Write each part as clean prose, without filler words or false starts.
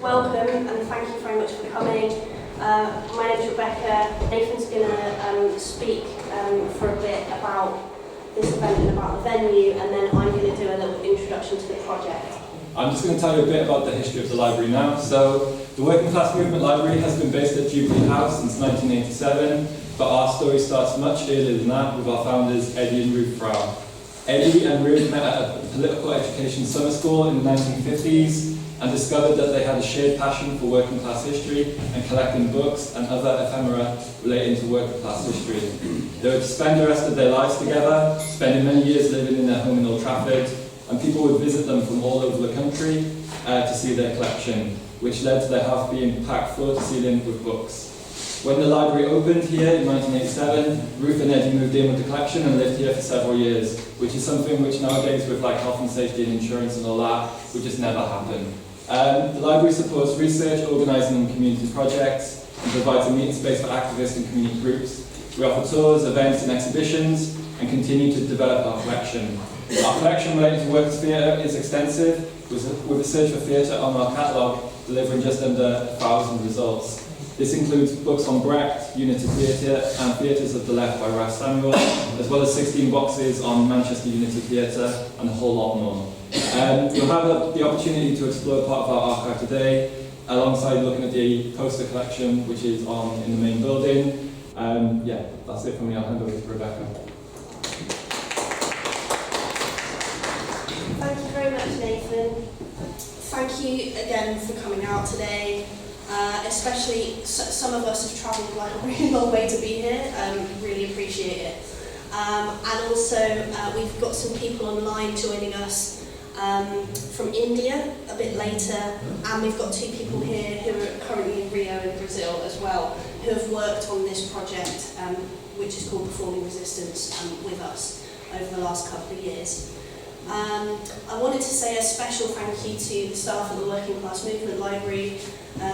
welcome and thank you very much for coming. My name is Rebecca. Nathan's going to speak for a bit about this event and about the venue, and then I'm going to do a little introduction to the project. I'm just going to tell you a bit about the history of the library now. So, the Working Class Movement Library has been based at Jubilee House since 1987, but our story starts much earlier than that with our founders Eddie and Ruth Frau. Eddie and Ruth met at a political education summer school in the 1950s and discovered that they had a shared passion for working class history and collecting books and other ephemera relating to working class history. They were to spend the rest of their lives together, spending many years living in their home in Old Trafford, and people would visit them from all over the country to see their collection, which led to their house being packed floor to ceiling with books. When the library opened here in 1987, Ruth and Eddie moved in with the collection and lived here for several years, which is something which nowadays with like health and safety and insurance and all that would just never happen. The library supports research, organising and community projects and provides a meeting space for activists and community groups. We offer tours, events and exhibitions and continue to develop our collection. Our collection related to workers' theatre is extensive, with a search for theatre on our catalogue delivering just under 1,000 results. This includes books on Brecht, Unity Theatre and Theatres of the Left by Ralph Samuel, as well as 16 boxes on Manchester Unity Theatre and a whole lot more. You'll have the opportunity to explore part of our archive today, alongside looking at the poster collection which is in the main building. Yeah, that's it from me. I'll hand over to Rebecca. Thank you very much, Nathan. Thank you again for coming out today. Especially some of us have travelled like a really long way to be here. Really appreciate it. And also we've got some people online joining us from India a bit later, and we've got two people here who are currently in Rio in Brazil as well, who have worked on this project, which is called Performing Resistance, with us over the last couple of years. I wanted to say a special thank you to the staff of the Working Class Movement Library,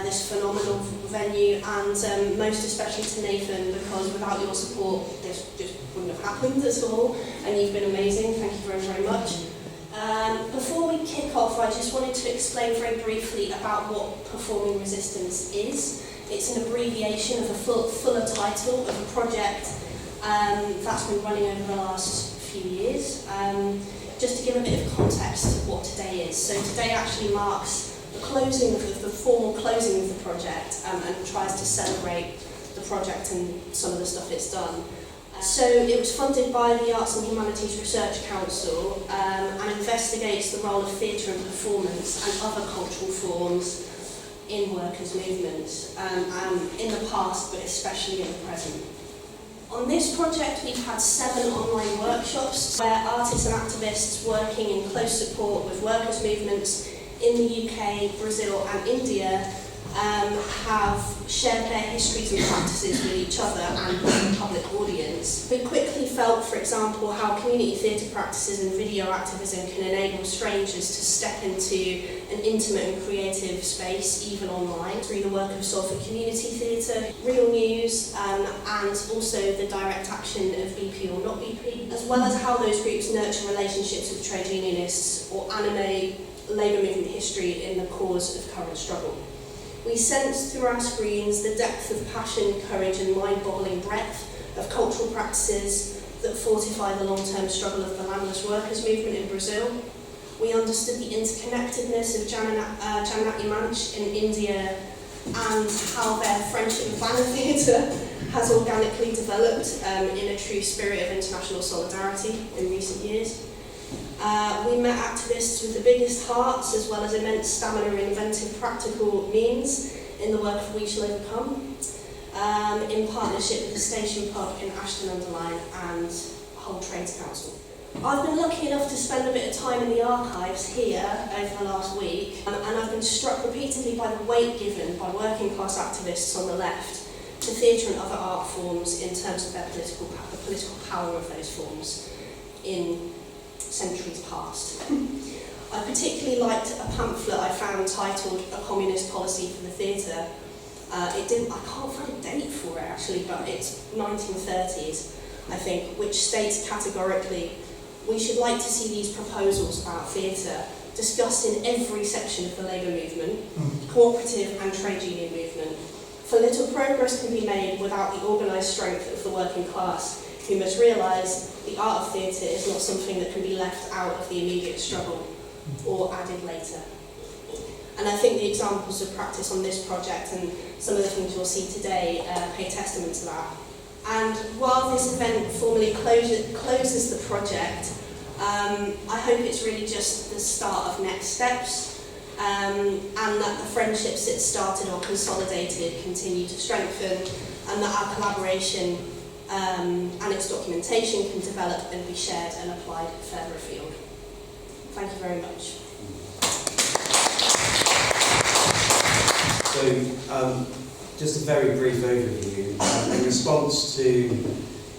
this phenomenal venue, and most especially to Nathan, because without your support this just wouldn't have happened at all, and you've been amazing. Thank you very, very much. Before we kick off, I just wanted to explain very briefly about what Performing Resistance is. It's an abbreviation of a fuller title of a project that's been running over the last few years. Just to give a bit of context to what today is. So today actually marks the closing of the formal closing of the project, and tries to celebrate the project and some of the stuff it's done. So it was funded by the Arts and Humanities Research Council, and investigates the role of theatre and performance and other cultural forms in workers' movements, in the past but especially in the present. On this project, we've had 7 online workshops where artists and activists working in close support with workers' movements in the UK, Brazil and India have shared their histories and practices with each other and with the public audience. We quickly felt, for example, how community theatre practices and video activism can enable strangers to step into an intimate and creative space, even online, through the work of Salford Community Theatre, Real News, and also the direct action of BP or Not BP, as well as how those groups nurture relationships with trade unionists or animate labour movement history in the cause of current struggle. We sense through our screens the depth of passion, courage and mind-boggling breadth of cultural practices that fortify the long-term struggle of the landless workers movement in Brazil. We understood the interconnectedness of Jananati Manch in India and how their friendship with Banner Theatre has organically developed in a true spirit of international solidarity in recent years. We met activists with the biggest hearts as well as immense stamina and inventive practical means in the work of We Shall Overcome, in partnership with the Station Pub in Ashton-under-Lyne and Hull Trades Council. I've been lucky enough to spend a bit of time in the archives here over the last week, and I've been struck repeatedly by the weight given by working class activists on the left to theatre and other art forms in terms of the political power of those forms in centuries past. I particularly liked a pamphlet I found titled A Communist Policy for the Theatre. I can't find a date for it actually, but it's 1930s, I think, which states categorically, we should like to see these proposals about theatre discussed in every section of the labour movement, cooperative and trade union movement. For little progress can be made without the organised strength of the working class, who must realise the art of theatre is not something that can be left out of the immediate struggle or added later. And I think the examples of practice on this project and some of the things you'll see today pay testament to that. And while this event formally closes the project, I hope it's really just the start of next steps, and that the friendships it started or consolidated continue to strengthen, and that our collaboration and its documentation can develop and be shared and applied further afield. Thank you very much. So, just a very brief overview. In response to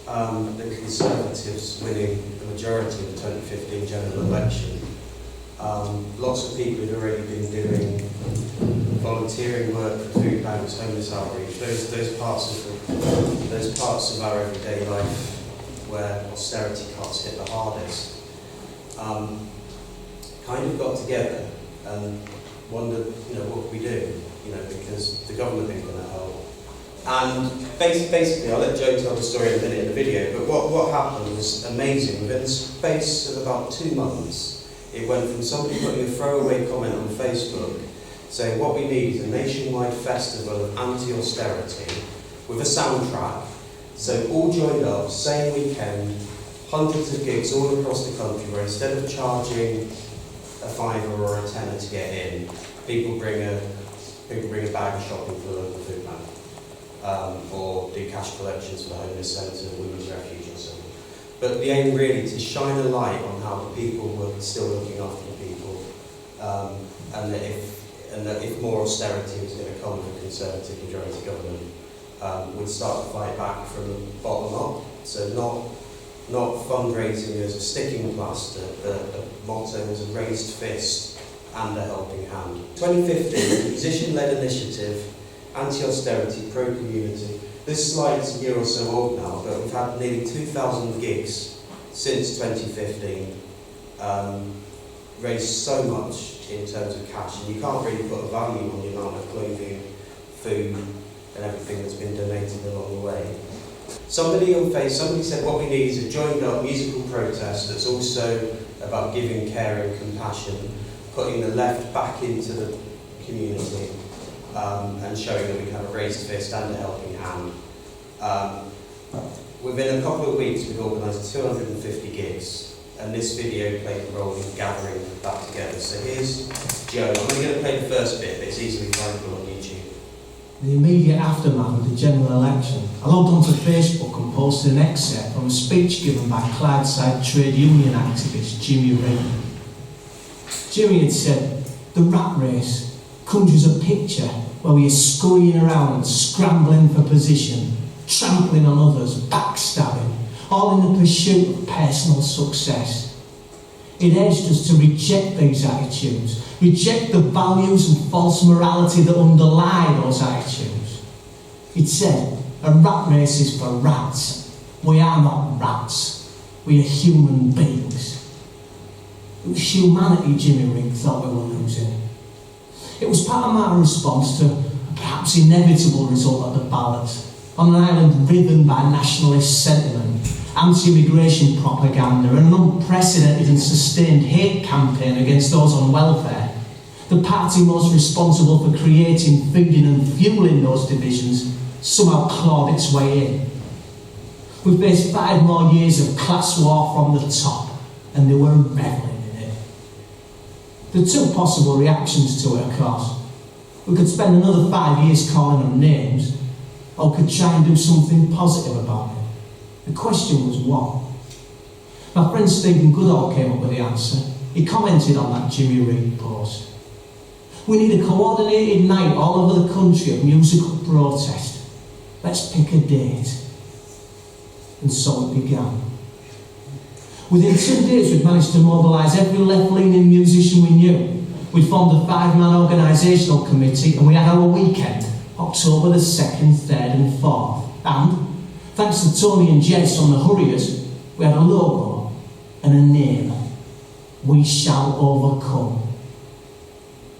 the Conservatives winning the majority of the 2015 general election, lots of people had already been doing volunteering work for food banks, homeless outreach, those parts of our everyday life where austerity cuts hit the hardest, kind of got together and wondered, what could we do? Because the government ain't going to help. And basically, I'll let Joe tell the story in a minute in the video, but what happened was amazing. Within the space of about 2 months, it went from somebody putting a throwaway comment on Facebook saying what we need is a nationwide festival of anti-austerity with a soundtrack. So all joined up, same weekend, hundreds of gigs all across the country where instead of charging a £5 or a £10 to get in, people bring a bag of shopping for the local food bank, or do cash collections for the homeless centre, women's refuge or something. But the aim really to shine a light on how the people were still looking after the people, and that if more austerity was going to come with a Conservative majority government, we'd start to fight back from the bottom up. So not fundraising as a sticking plaster, the motto was a raised fist and a helping hand. 2015, musician-led initiative, anti-austerity, pro-community. This slide's a year or so old now, but we've had nearly 2,000 gigs since 2015, raised so much in terms of cash, and you can't really put a value on the amount of clothing, food, and everything that's been donated along the way. Somebody said what we need is a joined up musical protest that's also about giving, care and compassion, putting the left back into the community, and showing that we can have a raised fist and a helping hand. Within a couple of weeks we've organised 250 gigs, and this video played a role in gathering that together. So here's Joe. I'm only going to play the first bit, but it's easily findable on YouTube. In the immediate aftermath of the general election, I logged onto Facebook and posted an excerpt from a speech given by Clydeside trade union activist Jimmy Reid. Jimmy had said, "The rat race conjures a picture where we are scurrying around, scrambling for position, trampling on others, backstabbing, all in the pursuit of personal success." It urged us to reject these attitudes, reject the values and false morality that underlie those attitudes. It said, "A rat race is for rats. We are not rats. We are human beings." It was humanity Jimmy Reid thought we were losing. It was part of my response to a perhaps inevitable result of the ballots, on an island riven by nationalist sentiment, anti-immigration propaganda and an unprecedented and sustained hate campaign against those on welfare. The party most responsible for creating, feeding and fueling those divisions somehow clawed its way in. We faced 5 more years of class war from the top, and they were revelling in it. There are 2 possible reactions to it, of course. We could spend another 5 years calling them names, or could try and do something positive about it. The question was what? My friend Stephen Goodall came up with the answer. He commented on that Jimmy Reid post. "We need a coordinated night all over the country of musical protest. Let's pick a date." And so it began. Within 2 days we'd managed to mobilise every left-leaning musician we knew. We formed a 5-man organisational committee and we had our weekend, October the 2nd, 3rd and 4th. And, thanks to Tony and Jess from the Hurriers, we had a logo and a name. We Shall Overcome.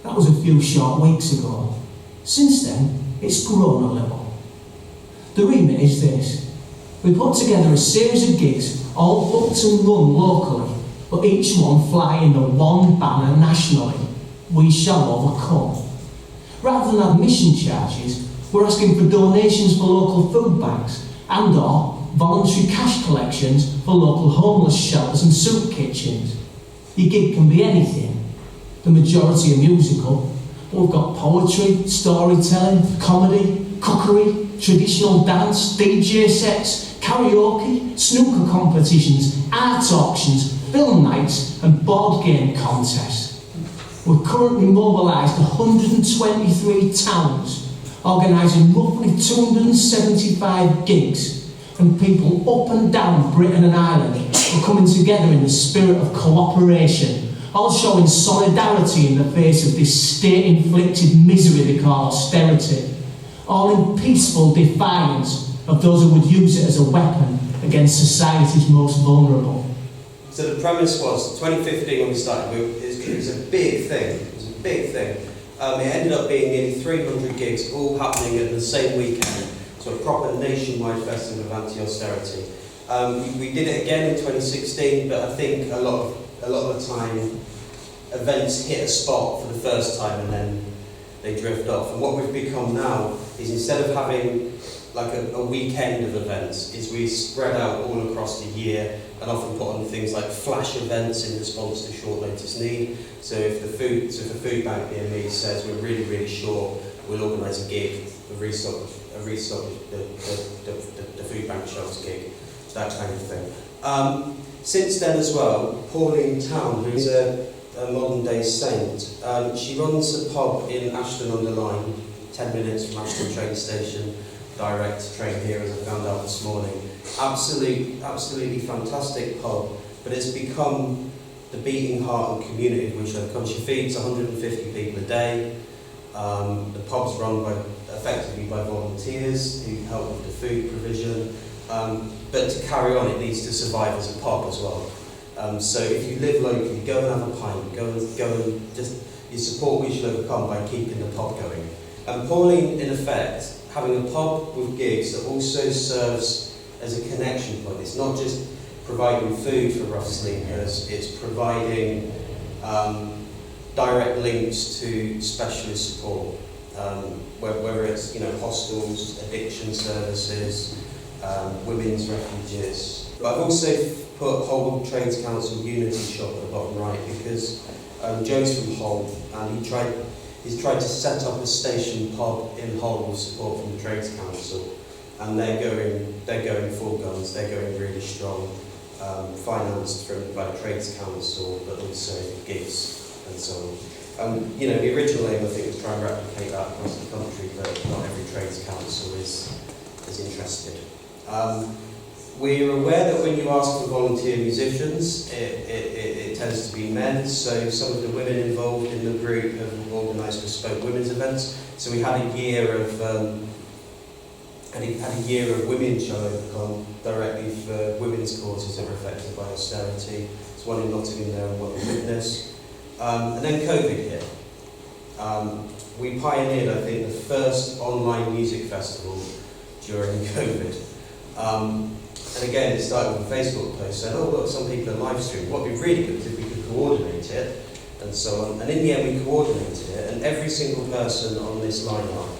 That was a few short weeks ago. Since then, it's grown a little. The remit is this. We put together a series of gigs, all booked and run locally, but each one flying the one banner nationally: we shall overcome. Rather than admission charges, we're asking for donations for local food banks and/or voluntary cash collections for local homeless shelters and soup kitchens. Your gig can be anything. The majority are musical, but we've got poetry, storytelling, comedy, cookery, traditional dance, DJ sets, karaoke, snooker competitions, art auctions, film nights and board game contests. We've currently mobilised 123 towns, organising roughly 275 gigs, and people up and down Britain and Ireland are coming together in the spirit of cooperation, all showing solidarity in the face of this state-inflicted misery they call austerity, all in peaceful defiance of those who would use it as a weapon against society's most vulnerable. So the premise was, 2015 when we started, it was a big thing. It was a big thing. It ended up being nearly 300 gigs, all happening at the same weekend. So a proper nationwide festival of anti-austerity. We did it again in 2016, but I think a lot of the time events hit a spot for the first time and then they drift off. And what we've become now is, instead of having like a weekend of events, is we spread out all across the year and often put on things like flash events in response to short notice need. So if the food bank near me says we're really, really short, we'll organise a gig, a restock the food bank shelves gig, that kind of thing. Since then as well, Pauline Town, who is a modern day saint, she runs a pub in Ashton-under-Lyne, 10 minutes from Ashton train station, direct train here, as I found out this morning. Absolutely fantastic pub, but it's become the beating heart and community of Wishaw Common. She feeds 150 people a day. The pub's run effectively by volunteers who help with the food provision. But to carry on, it needs to survive as a pub as well. So if you live locally, go and have a pint. Go and just you support We Shall Overcome by keeping the pub going. And Pauline, in effect, having a pub with gigs that also serves as a connection point. It's not just providing food for rough sleepers, it's providing direct links to specialist support, whether it's hostels, addiction services, women's refuges. But I've also put Hull Trades Council Unity Shop at the bottom right, because Joe's from Hull and he's tried to set up a station pub in Hull with support from the Trades Council, and they're going full guns. They're going really strong, financed by the Trades Council, but also gigs and so on. The original aim, I think, was to try and replicate that across the country, but not every Trades Council is interested. We're aware that when you ask for volunteer musicians, it tends to be men, so some of the women involved in the group have organised bespoke women's events. So we had a year of women shall overcome directly for women's causes that are affected by austerity. There's one in Nottingham there and one in Widnes. And then COVID hit. We pioneered, I think, the first online music festival during COVID. And again, it started with a Facebook post saying, oh look, some people are live streaming. What would be really good is if we could coordinate it, and so on. And in the end, we coordinated it, and every single person on this lineup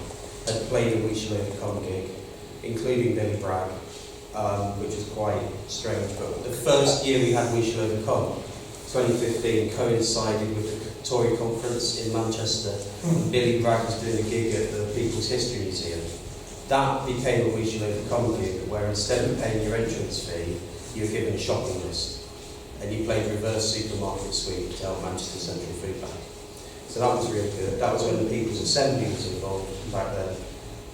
had played a We Shall Overcome gig, including Billy Bragg, which is quite strange. But the first year we had We Shall Overcome, 2015, coincided with the Tory conference in Manchester. Billy Bragg was doing a gig at the People's History Museum. That became a We Shall Overcome gig, where instead of paying your entrance fee, you were given a shopping list, and you played reverse supermarket sweep to help Manchester Central Food Bank. So that was really good. That was when the People's Assembly was involved back then.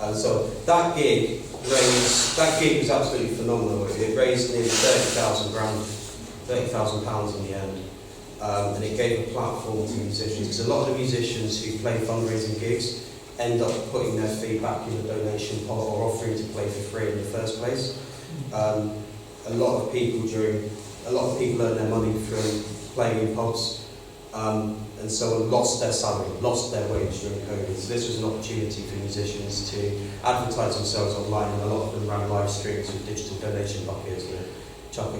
And so that gig was absolutely phenomenal. It raised nearly £30,000 in the end. And it gave a platform to musicians, because a lot of the musicians who play fundraising gigs end up putting their fee back in the donation pot or offering to play for free in the first place. A lot of people earn their money from playing in pubs. and so on lost their salary, lost their wage during COVID. So this was an opportunity for musicians to advertise themselves online, and a lot of them ran live streams with digital donation buckets, chuck a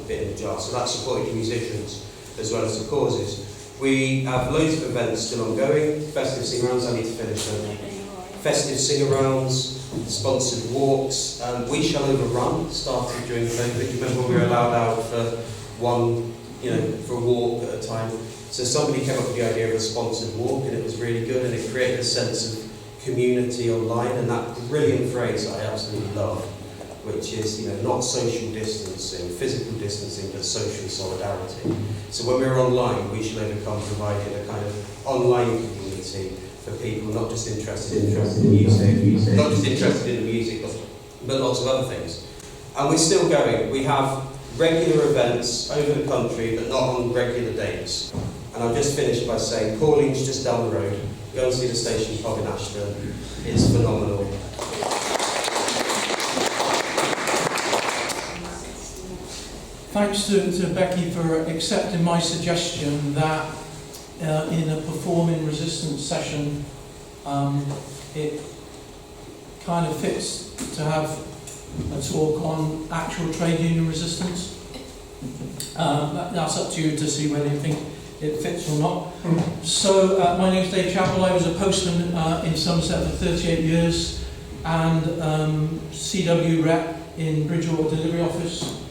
bit in the jar. So that supported musicians as well as the causes. We have loads of events still ongoing. Festive sing-arounds, I need to finish them. Festive sing-arounds, sponsored walks. We Shall Overrun started during COVID. You remember we were allowed out for one, for a walk at a time. So somebody came up with the idea of a sponsored walk, and it was really good, and it created a sense of community online, and that brilliant phrase that I absolutely love, which is, not social distancing, physical distancing, but social solidarity. So when we were online, We Shall Overcome provided a kind of online community for people not just interested in music, not just interested in the music, but lots of other things. And we're still going. We have regular events over the country, but not on regular dates. And I'll just finish by saying, Pauline's just down the road. Go and see the station pub in Ashton. It's phenomenal. Thanks to Becky for accepting my suggestion that in a performing resistance session, it kind of fits to have a talk on actual trade union resistance. That's up to you to see whether you think it fits or not. So, my name's Dave Chappell. I was a postman in Somerset for 38 years and CW rep in Bridgewater Delivery Office.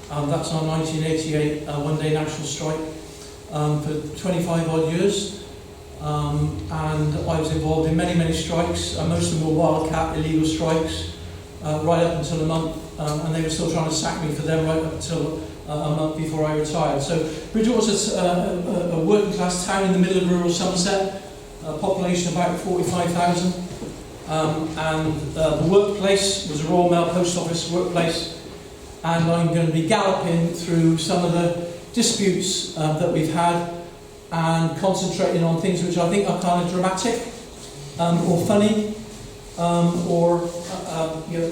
That's our 1988 one-day national strike for 25 odd years. And I was involved in many strikes. Most of them were wildcat illegal strikes. Right up until a month, and they were still trying to sack me for them right up until a month before I retired. So Bridgewater's a working class town in the middle of rural Somerset, a population of about 45,000, and the workplace was a Royal Mail Post Office workplace, and I'm going to be galloping through some of the disputes that we've had and concentrating on things which I think are kind of dramatic or funny, or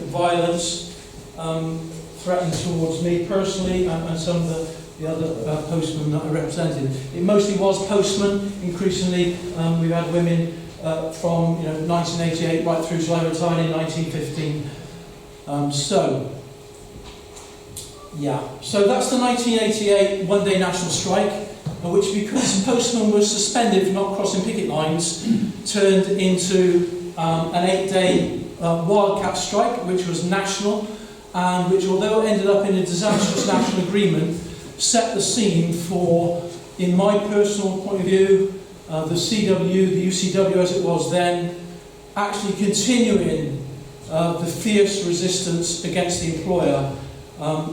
violence threatened towards me personally and some of the other postmen that I represented. It mostly was postmen. Increasingly, we've had women from 1988 right through till I retired in 1915. So that's the 1988 one-day national strike, which, because postmen were suspended for not crossing picket lines, turned into an 8-day wildcat strike, which was national, and which, although it ended up in a disastrous national agreement, set the scene for, in my personal point of view, the CW, the UCW as it was then, actually continuing the fierce resistance against the employer,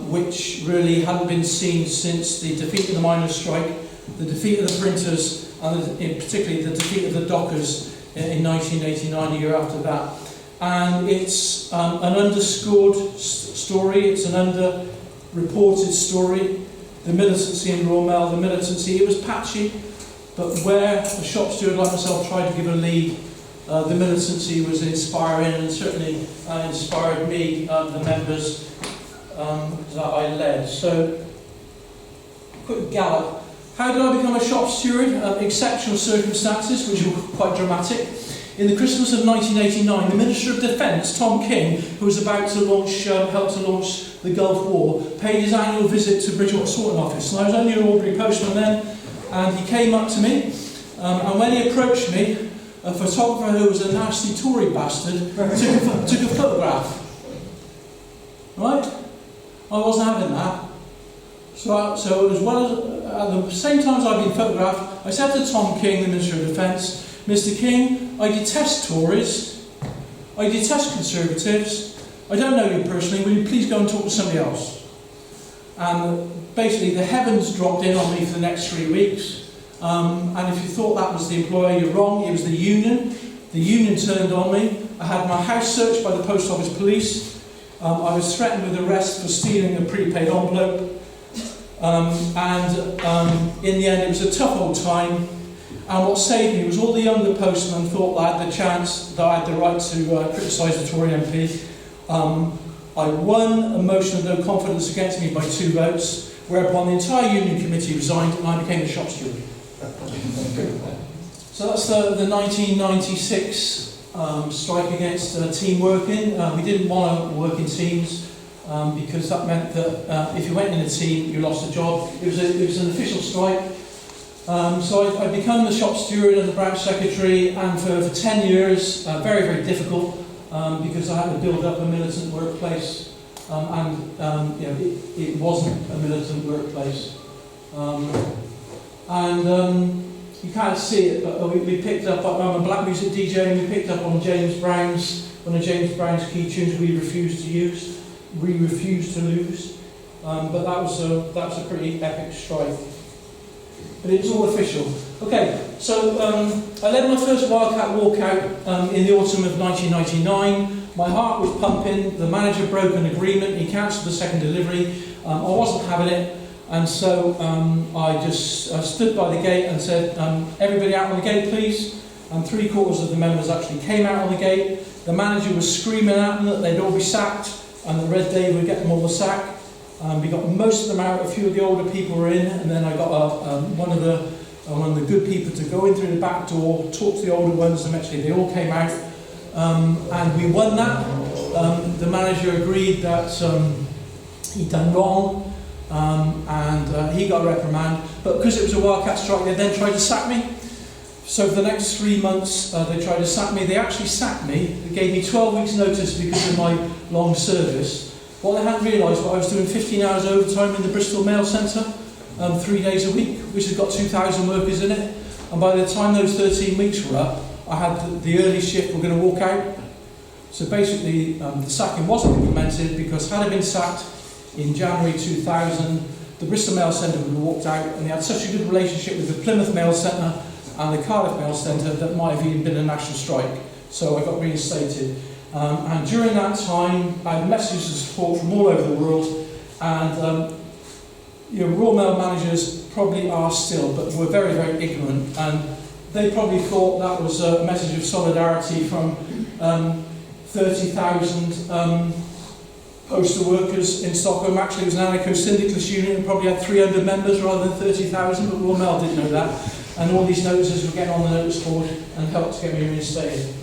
which really hadn't been seen since the defeat of the miners' strike, the defeat of the printers, and particularly the defeat of the dockers in 1989, a year after that. And it's an underscored story, it's an under-reported story. The militancy in Royal Mail, the militancy, it was patchy, but where a shop steward like myself tried to give a lead, the militancy was inspiring, and certainly inspired me, the members that I led. So, quick gallop. How did I become a shop steward? Exceptional circumstances, which were quite dramatic. In the Christmas of 1989, the Minister of Defence, Tom King, who was about to launch, help to launch the Gulf War, paid his annual visit to Bridgewater Sorting Office. And I was only an ordinary postman then, and he came up to me, and when he approached me, a photographer who was a nasty Tory bastard took a photograph. Right? I wasn't having that. So as well as, at the same time as I've been photographed, I said to Tom King, the Minister of Defence, Mr. King, I detest Tories, I detest Conservatives, I don't know you personally, will you please go and talk to somebody else? And basically the heavens dropped in on me for the next 3 weeks, and if you thought that was the employer, you're wrong. It was the union. The union turned on me. I had my house searched by the Post Office police. I was threatened with arrest for stealing a prepaid envelope. In the end it was a tough old time, and what saved me was all the younger postmen thought that I had the chance, that I had the right to criticise the Tory MP. I won a motion of no confidence against me by 2 votes, whereupon the entire union committee resigned and I became the shop steward. So that's the 1996 strike against team working. We didn't want to work in teams because that meant that if you went in a team, you lost a job. It was an official strike. So I'd become the shop steward and the branch secretary, and for 10 years, very, very difficult because I had to build up a militant workplace. It wasn't a militant workplace. You can't see it, but we picked up, I'm a black music DJ, and we picked up on one of James Brown's key tunes we refused to use. We refused to lose. But that was a pretty epic strike. But it was all official. Okay, so I led my first Wildcat walkout in the autumn of 1999. My heart was pumping. The manager broke an agreement. He cancelled the second delivery. I wasn't having it. And so I just stood by the gate and said, everybody out on the gate, please. And 3/4 of the members actually came out on the gate. The manager was screaming at them that they'd all be sacked and that Red Dave would get them all the sack. We got most of them out, a few of the older people were in, and then I got one of the good people to go in through the back door, talk to the older ones, and eventually they all came out. And we won that. The manager agreed that he'd done wrong. And he got a reprimand, but because it was a Wildcat strike, they then tried to sack me. So for the next 3 months, they tried to sack me. They actually sacked me. They gave me 12 weeks' notice because of my long service. What they hadn't realised was I was doing 15 hours overtime in the Bristol Mail Centre, 3 days a week, which has got 2,000 workers in it. And by the time those 13 weeks were up, I had the early shift were going to walk out. So basically, the sacking wasn't implemented because had I been sacked in January 2000, the Bristol Mail Centre would have walked out, and they had such a good relationship with the Plymouth Mail Centre and the Cardiff Mail Centre that might have even been a national strike. So I got reinstated. And during that time, I had messages of support from all over the world, and Royal Mail managers probably are still, but were very, very ignorant, and they probably thought that was a message of solidarity from 30,000 postal workers in Stockholm. Actually, it was an anarcho-syndicalist union and probably had 300 members rather than 30,000, but Royal Mail didn't know that. And all these notices were getting on the notice board and helped to get me reinstated.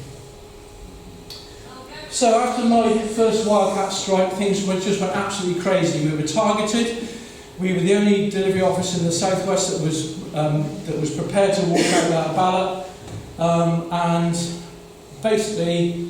So after my first Wildcat strike, things just went absolutely crazy. We were targeted. We were the only delivery office in the southwest that was prepared to walk out without a ballot. And basically,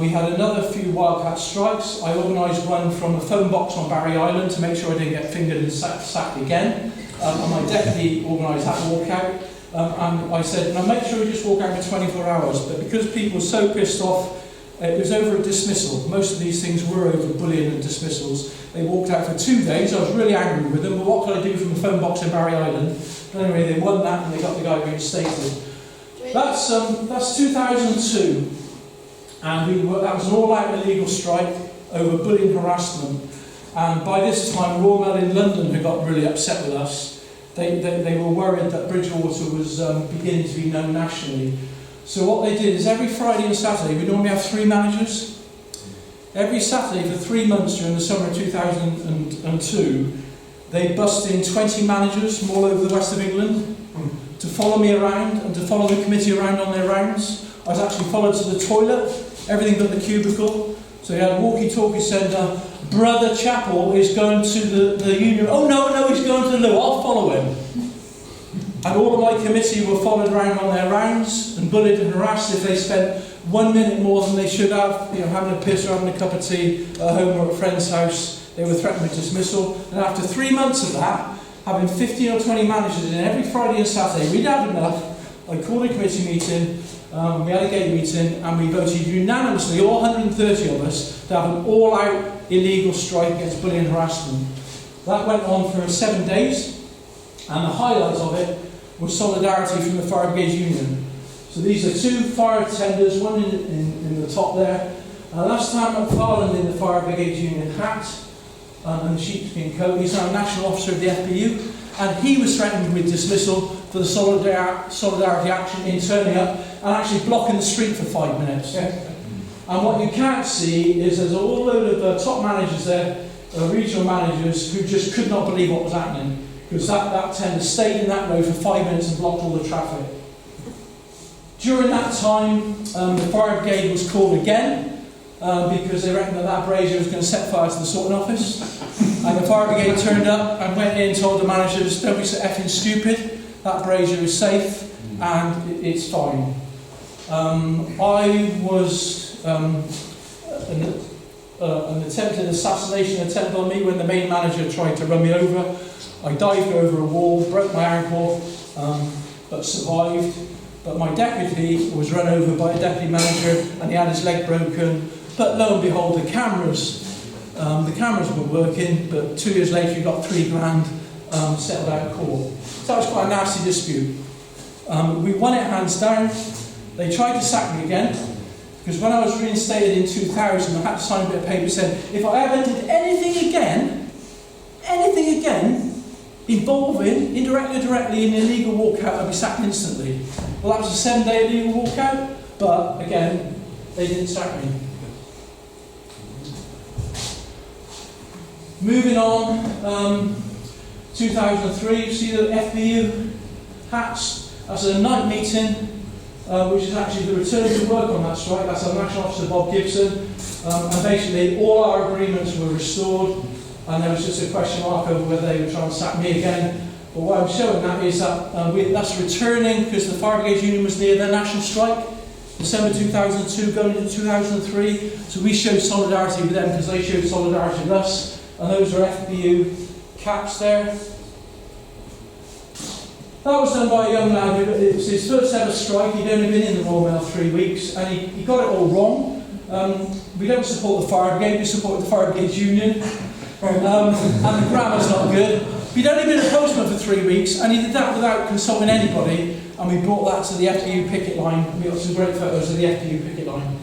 we had another few Wildcat strikes. I organised one from a phone box on Barry Island to make sure I didn't get fingered and sacked again. And my deputy organised that walkout. And I said, now make sure we just walk out for 24 hours. But because people were so pissed off, it was over a dismissal. Most of these things were over bullying and dismissals. They walked out for 2 days. I was really angry with them, but what could I do from a phone box in Barry Island? But anyway, they won that and they got the guy reinstated. That's 2002. And that was an all-out illegal strike over bullying harassment. And by this time, Royal Mail in London had got really upset with us. They were worried that Bridgewater was beginning to be known nationally. So what they did is every Friday and Saturday, we normally have 3 managers. Every Saturday for 3 months during the summer of 2002, they bussed in 20 managers from all over the west of England to follow me around and to follow the committee around on their rounds. I was actually followed to the toilet, everything but the cubicle. So he had a walkie-talkie said, Brother Chapel is going to the union. Oh no, he's going to the loo, I'll follow him. And all of my committee were followed around on their rounds and bullied and harassed if they spent 1 minute more than they should have, having a piss or having a cup of tea at home or at a friend's house. They were threatened with dismissal. And after 3 months of that, having 15 or 20 managers in every Friday and Saturday, we'd had enough. I called a committee meeting, we had a gate meeting, and we voted unanimously, all 130 of us, to have an all-out illegal strike against bullying and harassment. That went on for 7 days, and the highlight of it was solidarity from the Fire Brigade Union. So these are 2 fire tenders, one in the top there. Last time McFarland in the Fire Brigade Union hat and the sheepskin coat. He's now a national officer of the FBU, and he was threatened with dismissal for the solidarity action in turning up and actually blocking the street for 5 minutes. And what you can't see is there's a whole load of top managers there, regional managers, who just could not believe what was happening. because that tender stayed in that road for 5 minutes and blocked all the traffic. During that time, the fire brigade was called again because they reckoned that brazier was going to set fire to the sorting office. And the fire brigade turned up and went in and told the managers, don't be so effing stupid, that brazier is safe and it's fine. I was an attempted assassination attempt on me when the main manager tried to run me over. I dived over a wall, broke my ankle, but survived. But my deputy was run over by a deputy manager and he had his leg broken. But lo and behold, the cameras were working, but 2 years later he got £3,000 settled out of court. So that was quite a nasty dispute. We won it hands down. They tried to sack me again, because when I was reinstated in 2000, I had to sign a bit of paper saying, if I ever did anything again, involving, indirectly or directly, in an illegal walkout, I'd be sacked instantly. Well, that was a 7-day illegal walkout, but again, they didn't sack me. Moving on, 2003, you see the FBU hats. That's a night meeting, which is actually the return to work on that strike. That's our National Officer Bob Gibson. And basically, all our agreements were restored, and there was just a question mark over whether they would try and sack me again. But what I'm showing that is that that's returning because the Fire Brigade Union was near their national strike, December 2002 going into 2003. So we showed solidarity with them because they showed solidarity with us. And those are FBU caps there. That was done by a young lad. It was his first ever strike. He'd only been in the Royal Mail 3 weeks, and he got it all wrong. We don't support the Fire Brigade, we support the Fire Brigade Union. And the grammar's not good. He'd only been a postman for 3 weeks, and he did that without consulting anybody, and we brought that to the FBU picket line, and we got some great photos of the FBU picket line.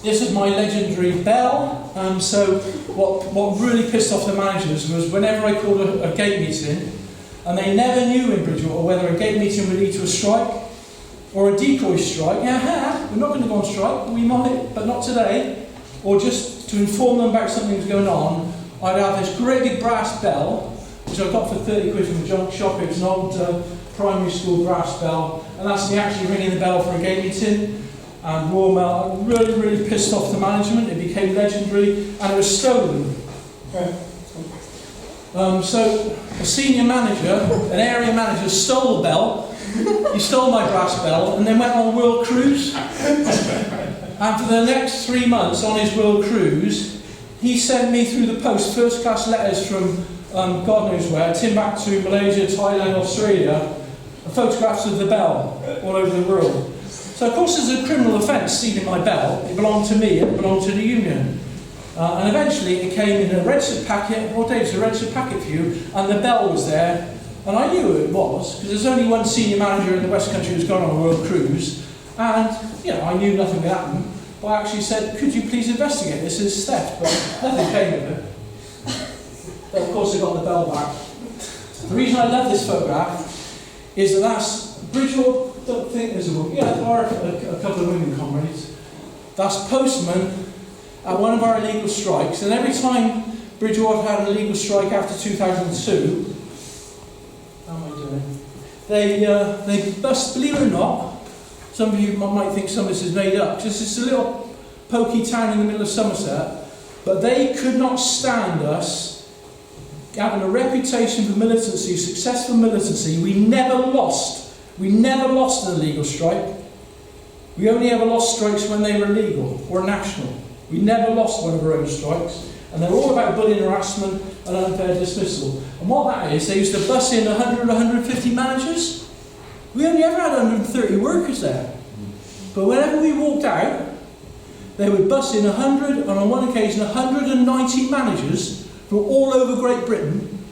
This is my legendary bell. So what really pissed off the managers was whenever I called a gate meeting, and they never knew in Bridgewater whether a gate meeting would lead to a strike or a decoy strike. Yeah, we're not going to go on strike, we might, but not today. Or just to inform them about something that's going on, I'd have this great big brass bell, which I got for 30 quid from a junk shop. It was an old primary school brass bell, and that's me actually ringing the bell for a gate meeting. And Royal Mail really, really pissed off the management. It became legendary, and it was stolen. So a senior manager, an area manager, stole the bell. He stole my brass bell, and then went on a world cruise. And for the next 3 months on his world cruise, he sent me through the post first-class letters from God knows where, Timbuktu, Malaysia, Thailand, Australia, photographs of the bell all over the world. So of course there's a criminal offence stealing my bell. It belonged to me, it belonged to the union. And eventually it came in a registered packet. What day was a registered packet for you? And the bell was there. And I knew who it was, because there's only one senior manager in the West Country who's gone on a world cruise. And, I knew nothing would happen. But I actually said, could you please investigate this as theft? But nothing came of it. But of course I got the bell back. The reason I love this photograph is that that's Bridgewater. Don't think there's a woman. Yeah, there are a couple of women comrades. That's postman at one of our illegal strikes, and every time Bridgewater had an illegal strike after 2002, how am I doing? They bust, believe it or not, some of you might think some of this is made up, because it's a little pokey town in the middle of Somerset, but they could not stand us having a reputation for militancy, successful militancy. We never lost an illegal strike. We only ever lost strikes when they were illegal or national. We never lost one of our own strikes. And they're all about bullying, harassment and unfair dismissal. And what that is, they used to bus in 100, 150 managers. We only ever had 130 workers there. But whenever we walked out, they would bus in 100, and on one occasion 190 managers from all over Great Britain.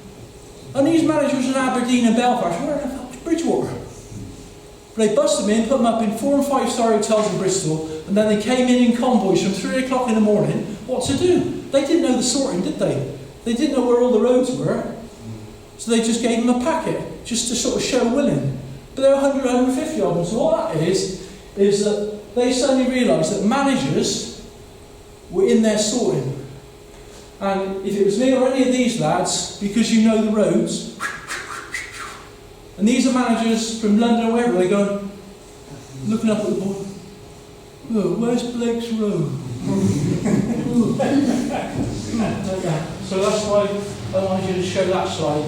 And these managers in Aberdeen and Belfast, where the hell was Bridgewater? They busted them in, put them up in 4- and 5-star hotels in Bristol, and then they came in convoys from 3 o'clock in the morning. What to do? They didn't know the sorting, did they? They didn't know where all the roads were. So they just gave them a packet, just to sort of show willing. But there were 100, 150 of them. So what that is that they suddenly realised that managers were in there sorting. And if it was me or any of these lads, because you know the roads, and these are managers from London or wherever, they go looking up at the board. Oh, where's Blake's Road? Like that. So that's why I wanted you to show that slide.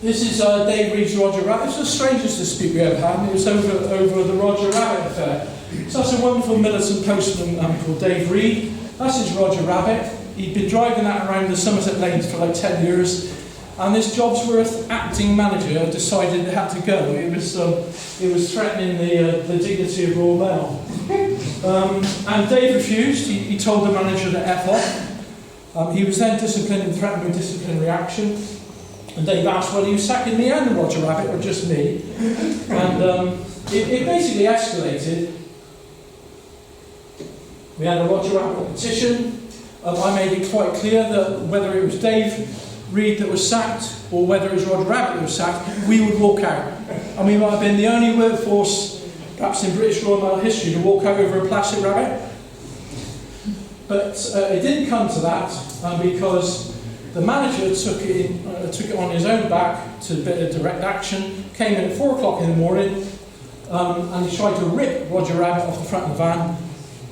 This is Dave Reed's Roger Rabbit. It's the strangest dispute we ever had, and it was over the Roger Rabbit affair. So that's a wonderful militant postman called Dave Reed. That's his Roger Rabbit. He'd been driving that around the Somerset Lanes for like 10 years, and this Jobsworth acting manager decided it had to go. It was threatening the dignity of Royal Mail. And Dave refused. He told the manager to F off. He was then disciplined and threatened with disciplinary action. And Dave asked, well, are you sacking me and the Roger Rabbit, or just me? And it basically escalated. We had a Roger Rabbit petition. I made it quite clear that whether it was Dave Reed that was sacked or whether it was Roger Rabbit that was sacked, we would walk out. And we might have been the only workforce, perhaps in British Royal Mail history, to walk out over a plastic rabbit. But it didn't come to that because the manager took it on his own back to a bit of direct action, came in at 4 o'clock in the morning, and he tried to rip Roger Rabbit off the front of the van.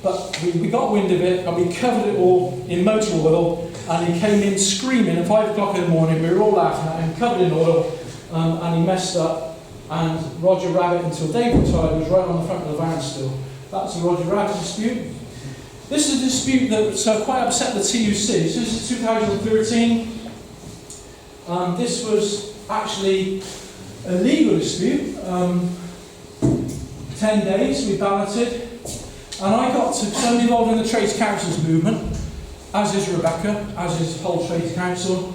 But we got wind of it, and we covered it all in motor oil, and he came in screaming at 5 o'clock in the morning. We were all laughing at him, covered in oil, and he messed up. And Roger Rabbit, until Dave retired, was right on the front of the van still. That's the Roger Rabbit dispute. This is a dispute that quite upset the TUC. So this is 2013. This was actually a legal dispute. 10 days, we balloted. And I got so involved in the Trades Council's movement, as is Rebecca, as is the whole Trades Council.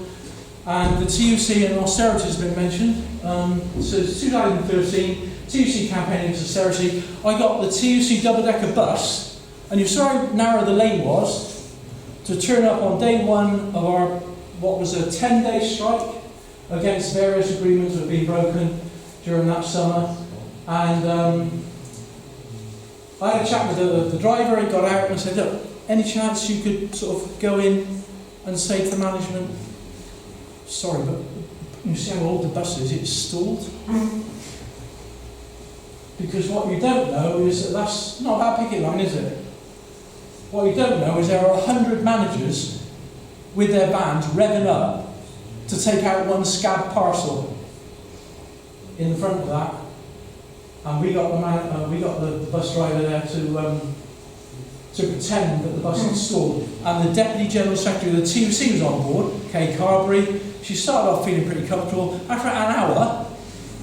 And the TUC and austerity has been mentioned. So it's 2013, TUC campaigning for austerity. I got the TUC double-decker bus, and you saw how narrow the lane was, to turn up on day one of our, what was a 10-day strike against various agreements that had been broken during that summer. And I had a chat with the driver. He got out and said, look, any chance you could sort of go in and say to the management, sorry, but you see how old the bus is, it's stalled? Because what you don't know is that that's not about picket line, is it? What you don't know is there are 100 managers with their vans revving up to take out one scab parcel in the front of that. And we got the bus driver there to pretend that the bus had stalled. And the Deputy General Secretary of the TUC was on board, Kay Carberry. She started off feeling pretty comfortable. After an hour,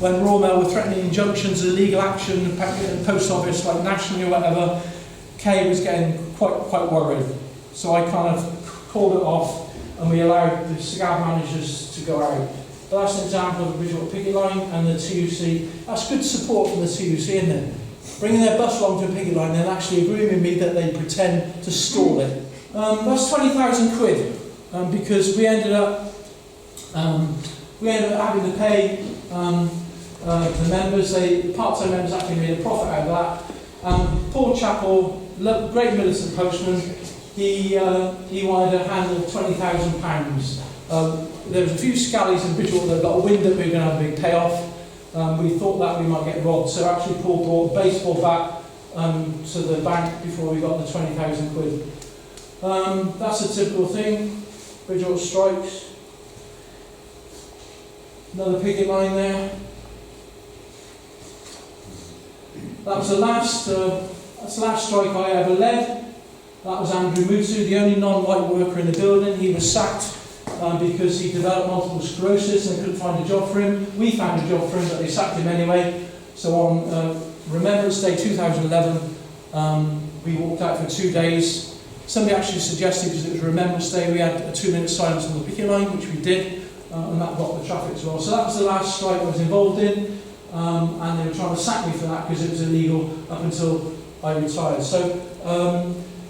when Royal Mail were threatening injunctions, illegal action, in the post office, like nationally or whatever, Kay was getting quite worried. So I kind of called it off, and we allowed the SCAB managers to go out. But that's an example of a visual picket line, and the TUC, that's good support from the TUC, isn't it? Bringing their bus along to a picket line and actually agreeing with me that they pretend to stall it. That's 20,000 quid, because we ended up having to pay the members, the part-time members actually made a profit out of that. Paul Chappell, great militant postman, he wanted a hand of £20,000. There was a few scallies in Bridgewater that got a wind that we were going to have a big payoff. We thought that we might get robbed, so actually Paul brought a baseball bat to the bank before we got the 20,000 quid. That's a typical thing. Bridgewater strikes. Another picket line there. That's the last strike I ever led. That was Andrew Mutu, the only non-white worker in the building. He was sacked because he developed multiple sclerosis and they couldn't find a job for him. We found a job for him, but they sacked him anyway. So on Remembrance Day 2011, we walked out for 2 days. Somebody actually suggested, because it was Remembrance Day, we had a 2-minute silence on the picket line, which we did, and that blocked the traffic as well. So that was the last strike I was involved in, and they were trying to sack me for that because it was illegal up until I retired. So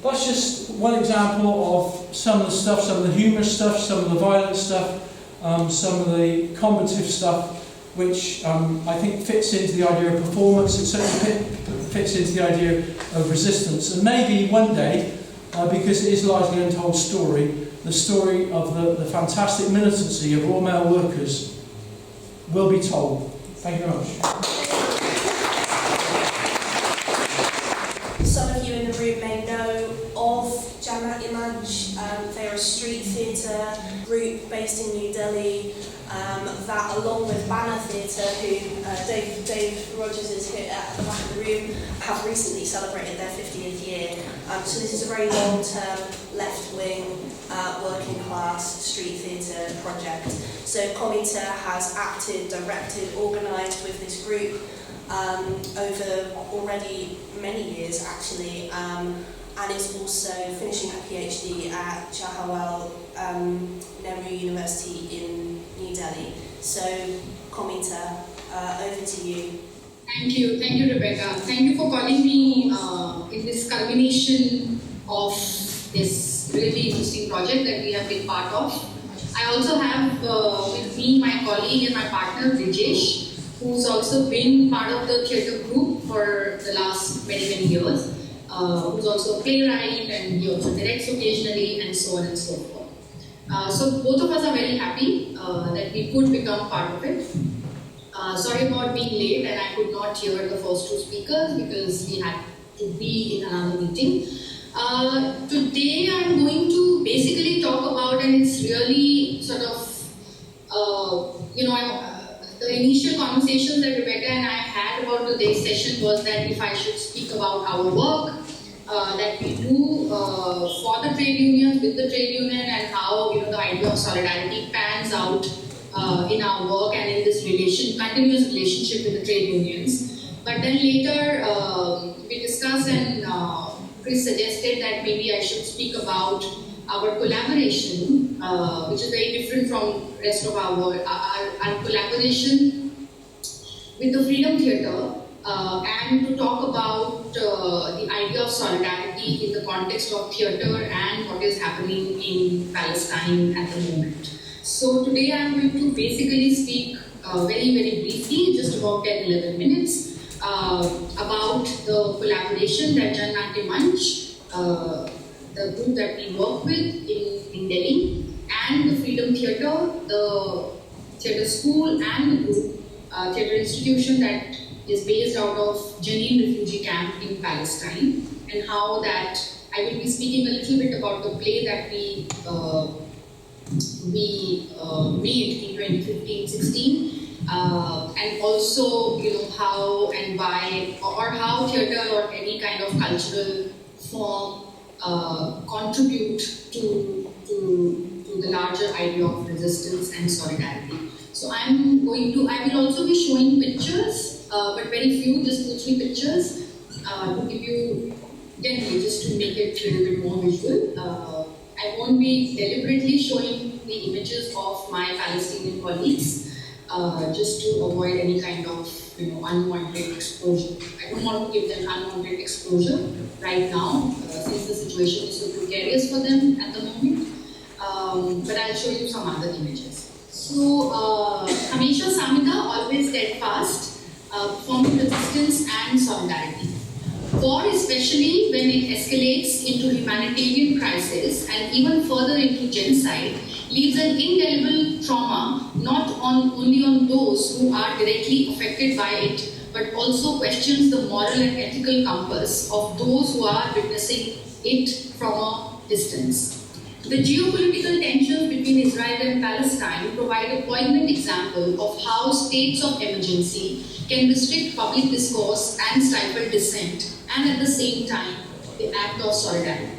that's just one example of some of the stuff, some of the humorous stuff, some of the violent stuff, some of the combative stuff, which I think fits into the idea of performance. It certainly fits into the idea of resistance. And maybe one day because it is largely an untold story, the story of the fantastic militancy of all male workers will be told. Thank you very much. Some of you in the room may know of Jannat Imanj. They're a street theatre group based in New Delhi that, along with Banner Theatre, who Dave Rogers is here at the back of the room, have recently celebrated their 50th year. So this is a very long-term, left-wing, working-class street theatre project. So Comita has acted, directed, organised with this group over already many years actually, and is also finishing her PhD at Jawaharlal Nehru University in New Delhi. So Comita, over to you. Thank you, Rebecca. Thank you for calling me in this culmination of this really interesting project that we have been part of. I also have with me my colleague and my partner Brijesh, who's also been part of the theatre group for the last many years, who's also a playwright and he also directs occasionally and so on and so forth. So both of us are very happy that we could become part of it. Sorry about being late and I could not hear the first two speakers because we had to be in another meeting. Today I'm going to basically talk about, and it's really sort of, the initial conversations that Rebecca and I had about today's session was that if I should speak about our work that we do for the trade unions, with the trade union, and how the idea of solidarity pans out in our work and in this continuous relationship with the trade unions. But then later we discussed and Chris suggested that maybe I should speak about our collaboration, which is very different from the rest of our work, our collaboration with the Freedom Theatre, and to talk about the idea of solidarity in the context of theatre and what is happening in Palestine at the moment. So today I am going to basically speak very briefly, just about 10-11 minutes, about the collaboration that Jannat Imanj, the group that we work with in Delhi, and the Freedom Theatre, the theatre school, and the group theatre institution that is based out of Jenin refugee camp in Palestine, and how that I will be speaking a little bit about the play that we made in 2015-16, and also how and why, or how theatre or any kind of cultural form contribute to the larger idea of resistance and solidarity. So I will also be showing pictures, but very few, just 2-3 pictures to give you, generally, just to make it a little bit more visual. I won't be deliberately showing the images of my Palestinian colleagues, just to avoid any kind of unwanted exposure. I don't want to give them unwanted exposure right now, since the situation is so precarious for them at the moment. But I'll show you some other images. So, Hamesha Samita, always steadfast, performing resistance and solidarity. War, especially when it escalates into humanitarian crisis and even further into genocide, leaves an indelible trauma not only on those who are directly affected by it, but also questions the moral and ethical compass of those who are witnessing it from a distance. The geopolitical tensions between Israel and Palestine provide a poignant example of how states of emergency can restrict public discourse and stifle dissent, and at the same time, the act of solidarity.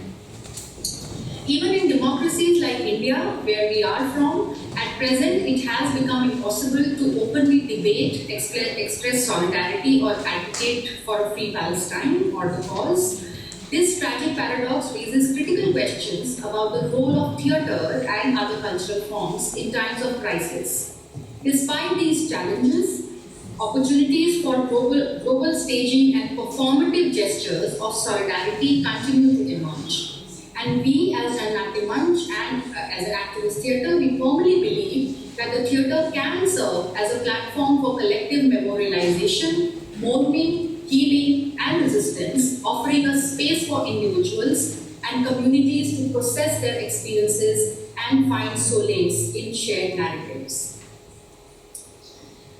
Even in democracies like India, where we are from, at present it has become impossible to openly debate, express solidarity or advocate for a free Palestine or the cause. This tragic paradox raises critical questions about the role of theatre and other cultural forms in times of crisis. Despite these challenges, opportunities for global staging and performative gestures of solidarity continue to emerge. And we, as Jannat Imanj and as an activist theatre, we firmly believe that the theatre can serve as a platform for collective memorialization, mourning, healing, and resistance, offering a space for individuals and communities to process their experiences and find solace in shared narratives.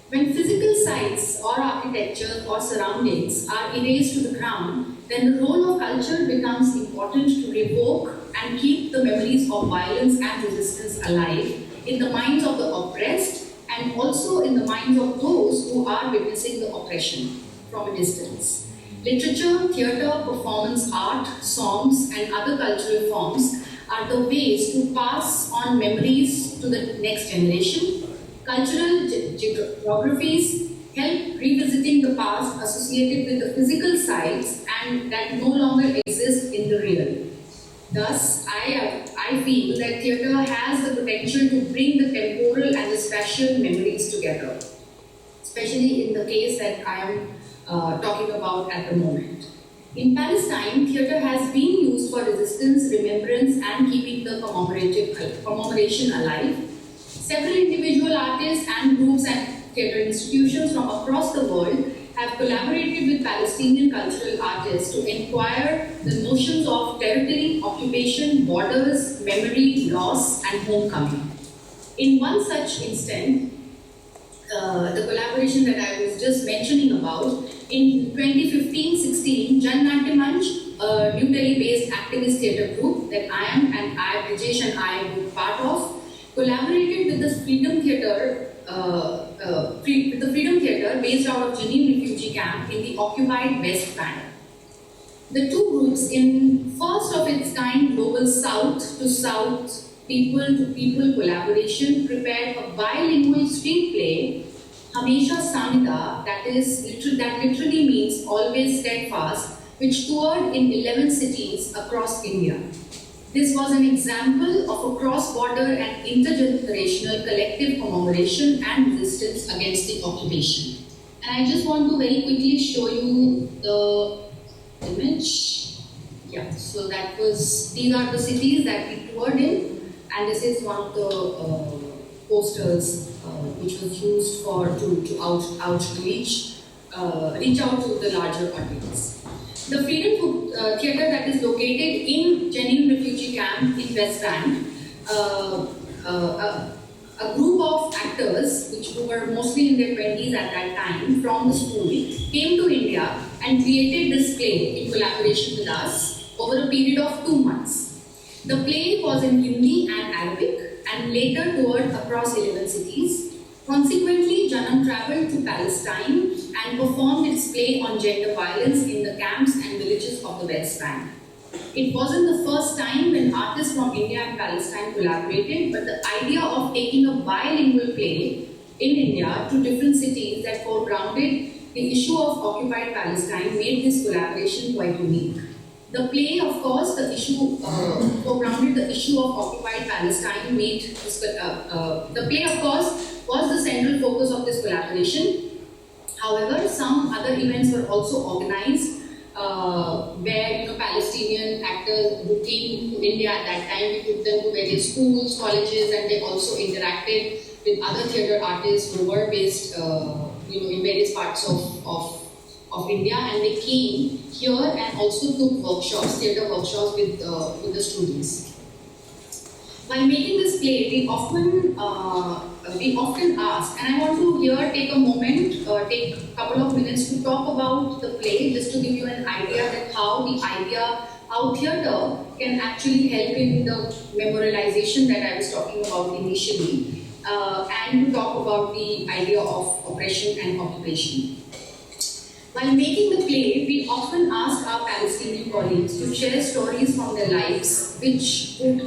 When physical sites or architecture or surroundings are erased to the ground, then the role of culture becomes important to revoke and keep the memories of violence and resistance alive in the minds of the oppressed and also in the minds of those who are witnessing the oppression from a distance. Literature, theatre, performance art, songs, and other cultural forms are the ways to pass on memories to the next generation. Cultural geographies help revisiting the past associated with the physical sites and that no longer exist in the real. Thus, I feel that theatre has the potential to bring the temporal and the spatial memories together, especially in the case that I am talking about at the moment. In Palestine, theatre has been used for resistance, remembrance, and keeping the commemoration alive. Several individual artists and groups and theatre institutions from across the world have collaborated with Palestinian cultural artists to inquire the notions of territory, occupation, borders, memory, loss, and homecoming. In one such instance, the collaboration that I was just mentioning about, in 2015-16, Jan Natya Manch, a New Delhi-based activist theatre group that Brijesh and I were part of, collaborated with the Freedom Theatre based out of Jenin refugee camp in the occupied West Bank. The two groups, in first of its kind global South to South, people-to-people collaboration, prepared a bilingual screenplay, Hamesha Samida, that literally means always steadfast, which toured in 11 cities across India. This was an example of a cross-border and intergenerational collective commemoration and resistance against the occupation. And I just want to very quickly show you the image. Yeah, so these are the cities that we toured in, and this is one of the posters which was used to reach out to the larger audience. The Freedom Theatre that is located in Jenin refugee camp in West Bank, a group of actors, which were mostly in their 20s at that time, from the school, came to India and created this play in collaboration with us over a period of 2 months. The play was in Hindi and Arabic and later toured across 11 cities. Consequently, Janam travelled to Palestine and performed its play on gender violence in the camps and villages of the West Bank. It wasn't the first time when artists from India and Palestine collaborated, but the idea of taking a bilingual play in India to different cities that foregrounded the issue of occupied Palestine made this collaboration quite unique. The play, of course, foregrounded the issue of occupied Palestine made this, the play, of course, was the central focus of this collaboration. However, some other events were also organized where Palestinian actors who came to India at that time, we took them to various schools, colleges, and they also interacted with other theatre artists who were based in various parts of India, and they came here and also took workshops, theatre workshops with the students. While making this play, we often ask, and I want to here take a moment, take a couple of minutes to talk about the play, just to give you an idea that how theatre can actually help in the memorialization that I was talking about initially, and to talk about the idea of oppression and occupation. While making the play, we often ask our Palestinian colleagues to share stories from their lives, which would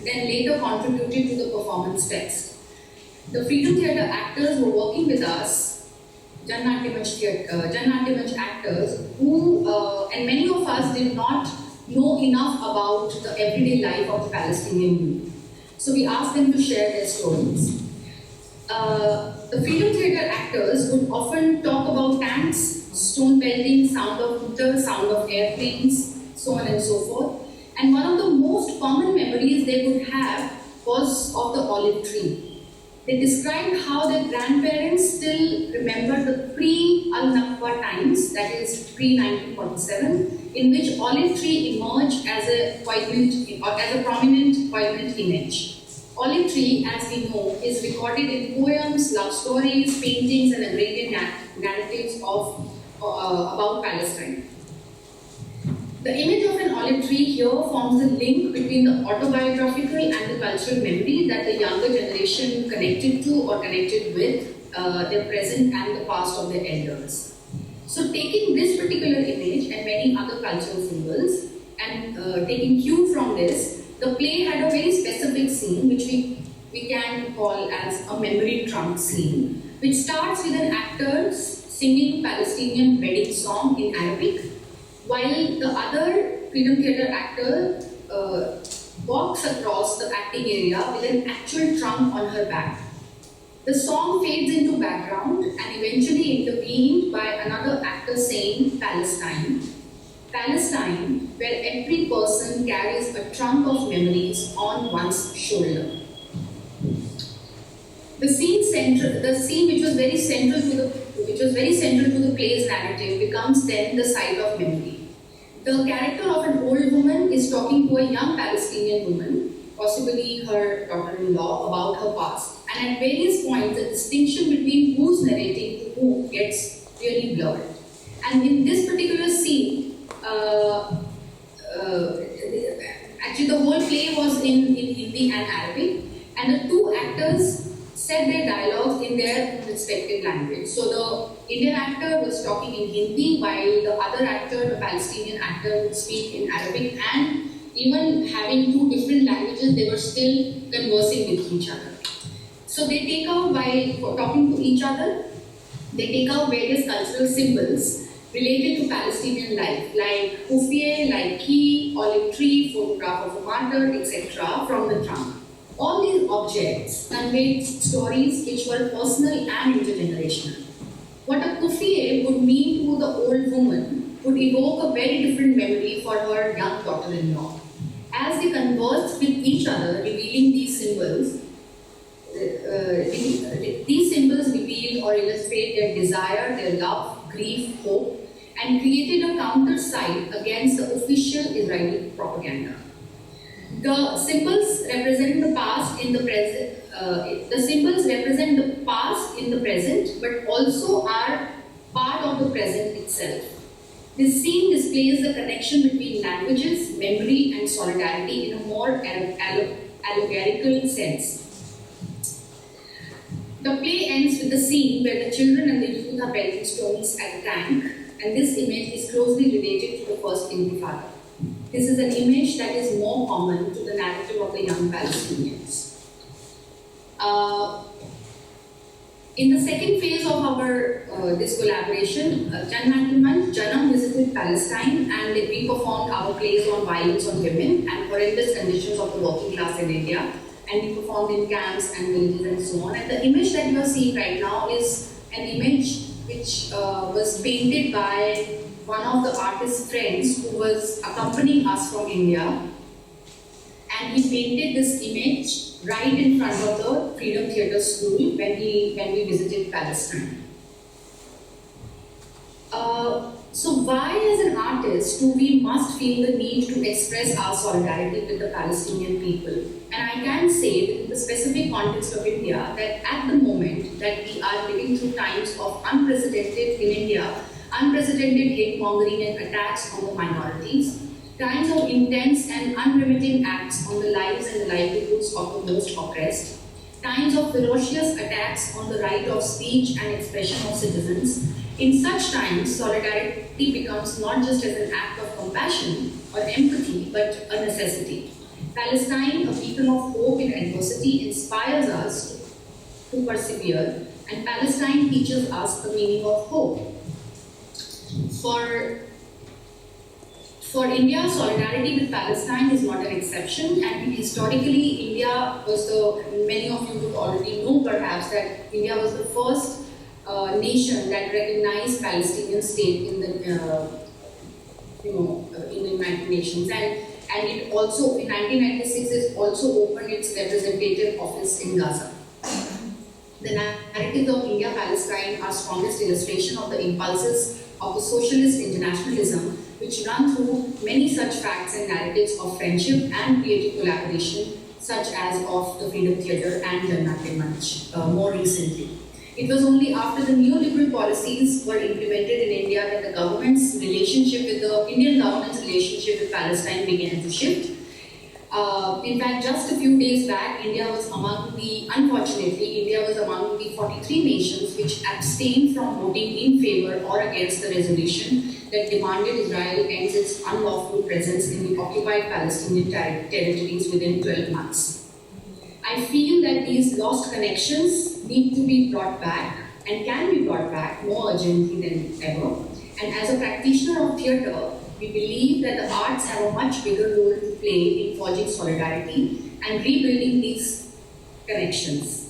then later contributed to the performance text. The Freedom Theatre actors were working with us, Jan Natya Manch actors, who, and many of us did not know enough about the everyday life of the Palestinian youth. So we asked them to share their stories. The Freedom Theatre actors would often talk about tanks, stone pelting, sound of hooters, sound of airplanes, so on and so forth. And one of the most common memories they would have was of the olive tree. They described how their grandparents still remember the pre-Al-Nakba times, that is pre-1947, in which olive tree emerged as a prominent poignant image. Olive tree, as we know, is recorded in poems, love stories, paintings, and agrarian narratives about Palestine. The image of an olive tree here forms a link between the autobiographical and the cultural memory that the younger generation connected to or connected with their present and the past of their elders. So taking this particular image and many other cultural symbols and taking cue from this, the play had a very specific scene which we can call as a memory trunk scene, which starts with an actor singing Palestinian wedding song in Arabic, while the other Freedom Theatre actor walks across the acting area with an actual trunk on her back. The song fades into background and eventually intervened by another actor saying Palestine. Palestine, where every person carries a trunk of memories on one's shoulder. The scene which was very central to the play's narrative becomes then the site of memory. The character of an old woman is talking to a young Palestinian woman, possibly her daughter-in-law, about her past. And at various points, the distinction between who's narrating to who gets really blurred. And in this particular scene, actually the whole play was in Hindi and Arabic, and the two actors said their dialogues in their respective language. So the Indian actor was talking in Hindi, while the other actor, the Palestinian actor, would speak in Arabic, and even having two different languages, they were still conversing with each other. So they take out, while talking to each other, they take out various cultural symbols related to Palestinian life, like kufiye, like key, olive tree, photograph of a martyr, etc., from the trunk. All these objects conveyed stories which were personal and intergenerational. What a kufiye would mean to the old woman would evoke a very different memory for her young daughter-in-law. As they conversed with each other, revealing these symbols, reveal or illustrate their desire, their love, grief, hope, and created a counter side against the official Israeli propaganda. The symbols represent the past in the present. The symbols represent the past in the present, but also are part of the present itself. This scene displays the connection between languages, memory, and solidarity in a more allegorical sense. The play ends with the scene where the children and the youth are pelting stones at a tank, and this image is closely related to the first Intifada. This is an image that is more common to the narrative of the young Palestinians. In the second phase of this collaboration, Janam visited Palestine, and we performed our plays on violence on women and horrendous conditions of the working class in India. And we performed in camps and villages and so on. And the image that you are seeing right now is an image which was painted by one of the artist's friends who was accompanying us from India. And he painted this image right in front of the Freedom Theatre School when we visited Palestine. So why as an artist do we must feel the need to express our solidarity with the Palestinian people? And I can say that in the specific context of India, that at the moment that we are living through times of unprecedented hate-mongering and attacks on the minorities, times of intense and unremitting acts on the lives and the livelihoods of the most oppressed, times of ferocious attacks on the right of speech and expression of citizens. In such times, solidarity becomes not just as an act of compassion or empathy, but a necessity. Palestine, a beacon of hope in adversity, inspires us to persevere, and Palestine teaches us the meaning of hope. For India, solidarity with Palestine is not an exception, and historically, India was many of you would already know perhaps that India was the first nation that recognized Palestinian state in the United Nations, and it also in 1996 it also opened its representative office in Gaza. The narratives of India-Palestine are strongest illustration of the impulses of the socialist internationalism, which run through many such facts and narratives of friendship and creative collaboration, such as of the Freedom Theatre and Jannatin Manch more recently. It was only after the neoliberal policies were implemented in India that the Indian government's relationship with Palestine began to shift. In fact, just a few days back, India was among the 43 nations which abstained from voting in favor or against the resolution that demanded Israel ends its unlawful presence in the occupied Palestinian territories within 12 months. I feel that these lost connections need to be brought back and can be brought back more urgently than ever. And as a practitioner of theatre, we believe that the arts have a much bigger role to play in forging solidarity and rebuilding these connections.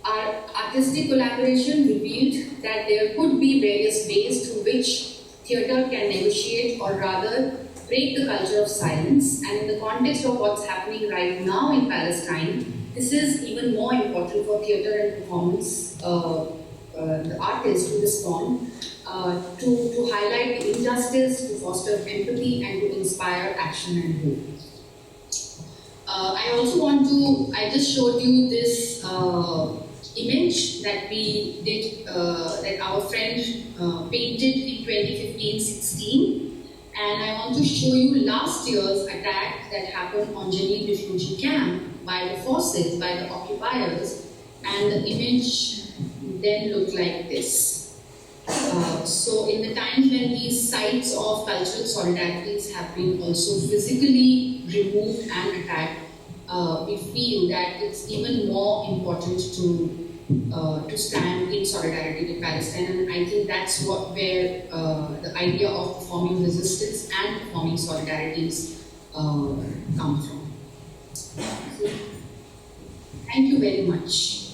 Our artistic collaboration revealed that there could be various ways through which theatre can negotiate or rather break the culture of silence, and in the context of what's happening right now in Palestine, this is even more important for theatre and performance, the artists to respond, to highlight the injustice, to foster empathy, and to inspire action and hope. I just showed you this image that we did, that our friend painted in 2015-16. And I want to show you last year's attack that happened on Jenin refugee camp by the forces, by the occupiers, and the image then looked like this. So in the times when these sites of cultural solidarities have been also physically removed and attacked, we feel that it's even more important to stand in solidarity with Palestine, and I think that's where the idea of performing resistance and performing solidarities come from. So, thank you very much.